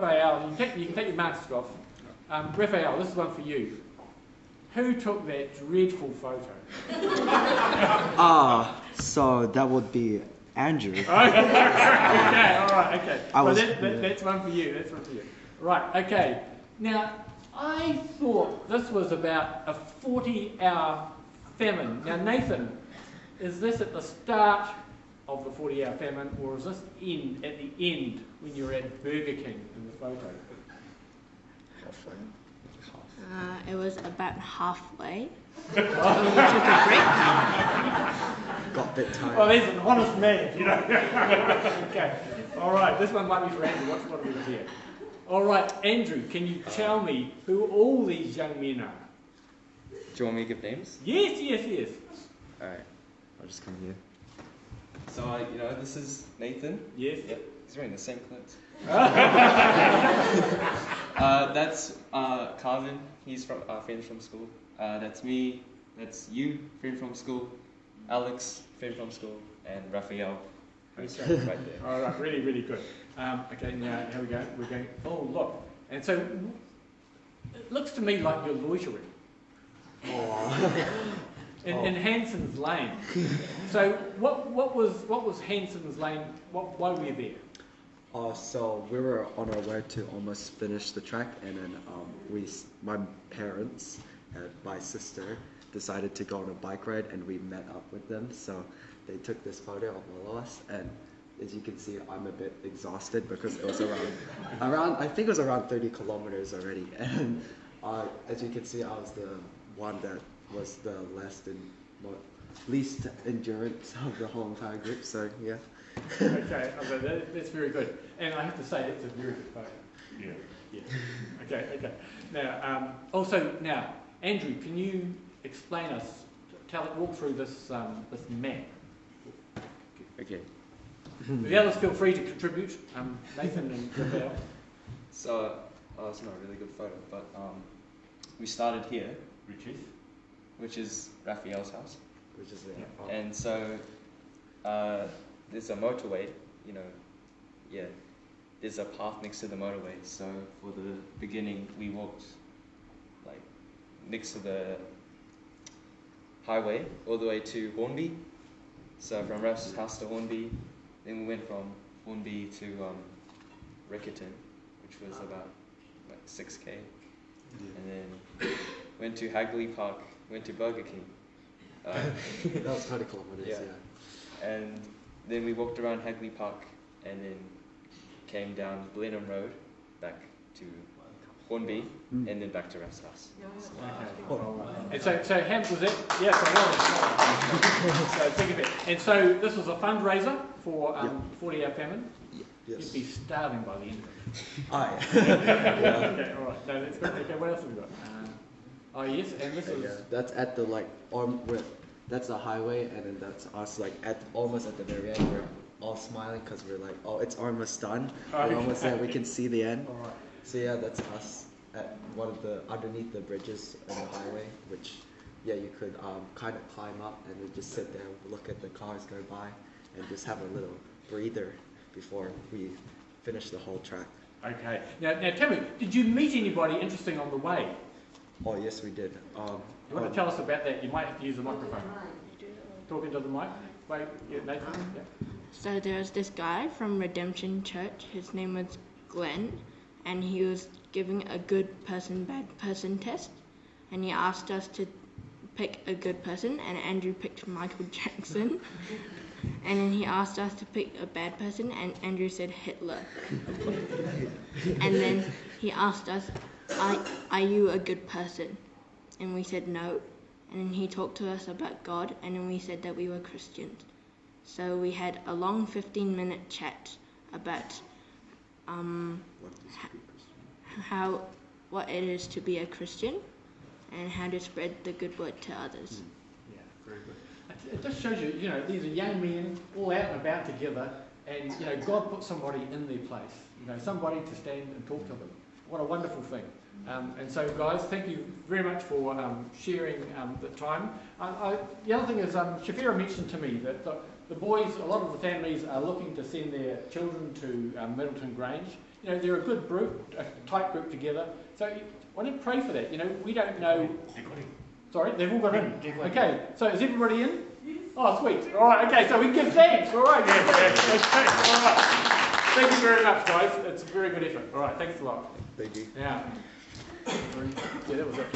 Raphael, you can take your mask off. Raphael, this is one for you. Who took that dreadful photo? So that would be Andrew. Okay, all right, okay. Yeah. That's one for you. That's one for you. Right, okay. Now, I thought this was about a 40-hour famine. Now, Nathan, is this at the start of the 40-hour famine, or is this at the end when you were at Burger King in the photo? It was about halfway. We took a break. Got a bit tired. Well, he's an honest man, you know. Okay, all right, this one might be for Andrew. What do we do here? All right, Andrew, can you tell me who all these young men are? Do you want me to give names? Yes. Alright, I'll just come here. So, this is Nathan. Yes. Yep, he's wearing the same clothes. That's Carvin, he's from friend from school. That's me, that's you, friend from school. Alex, friend from school, and Raphael, who's right there. All right, really, really good. Okay, now here we go. We're going. Oh, look, and so it looks to me like you're loitering. In Hanson's Lane. So what was Hanson's Lane? Why were you there? So we were on our way to almost finish the track, and then my parents and my sister decided to go on a bike ride, and we met up with them. So they took this photo of Molos, and as you can see, I'm a bit exhausted because it was around I think it was around 30 kilometers already, and as you can see, I was the one that was the least endurance of the whole entire group. So yeah. Okay, that's very good, and I have to say it's a very good photo. Yeah. Okay. Now, now, Andrew, can you explain walk through this map? Okay. The others feel free to contribute. Nathan and Raphael. So, it's not a really good photo, but we started here, which is Raphael's house. Which is And so, there's a motorway, there's a path next to the motorway. So for the beginning, we walked like next to the highway all the way to Hornby. So from Raph's house to Hornby, then we went from Hornby to Riccarton, which was about 6k, and then went to Hagley Park, went to Burger King. That was 20 kilometers. Yeah. And then we walked around Hagley Park, and then came down Blenheim Road back to Hornby, and then back to Raph's house. And so Ham was it? Yes, I was. So think of it. And so this was a fundraiser for 40-hour famine. Yes. You'd be starving by the end of it. Yeah. Okay, all right. No, that's good. Okay, what else have we got? Yes, and this is. That's at the that's the highway, and then that's us almost at the very end. We're all smiling because we're like, oh, it's almost done. We're almost there. We can see the end. All right. So yeah, that's us at one of the underneath the bridges on the highway, which you could kind of climb up and then just sit there, look at the cars go by, and just have a little breather before we finish the whole track. Okay. Now tell me, did you meet anybody interesting on the way? Oh yes, we did. You want to tell us about that? You might have to use the microphone. Talking to the mic. Wait, Nathan. Yeah. So there was this guy from Redemption Church. His name was Glenn, and he was giving a good person, bad person test, and he asked us to pick a good person, and Andrew picked Michael Jackson. And then he asked us to pick a bad person, and Andrew said Hitler. And then he asked us, are you a good person? And we said no. And then he talked to us about God, and then we said that we were Christians. So we had a long 15-minute chat about what it is to be a Christian and how to spread the good word to others. Yeah, very good. It just shows you, these are young men all out and about together, and God put somebody in their place, somebody to stand and talk to them. What a wonderful thing. And so, guys, thank you very much for sharing the time. The other thing is, Shafira mentioned to me that the boys, a lot of the families are looking to send their children to Middleton Grange, you know, they're a good group, a tight group together. So I want to pray for that. You know, we don't know. Sorry, they've all got in. Okay, so is everybody in? Oh, sweet. All right, okay, so we give thanks. All right, yeah, thanks. All right. Thank you very much, guys. It's a very good effort. All right, thanks a lot. Thank you. Yeah. Yeah, that was it.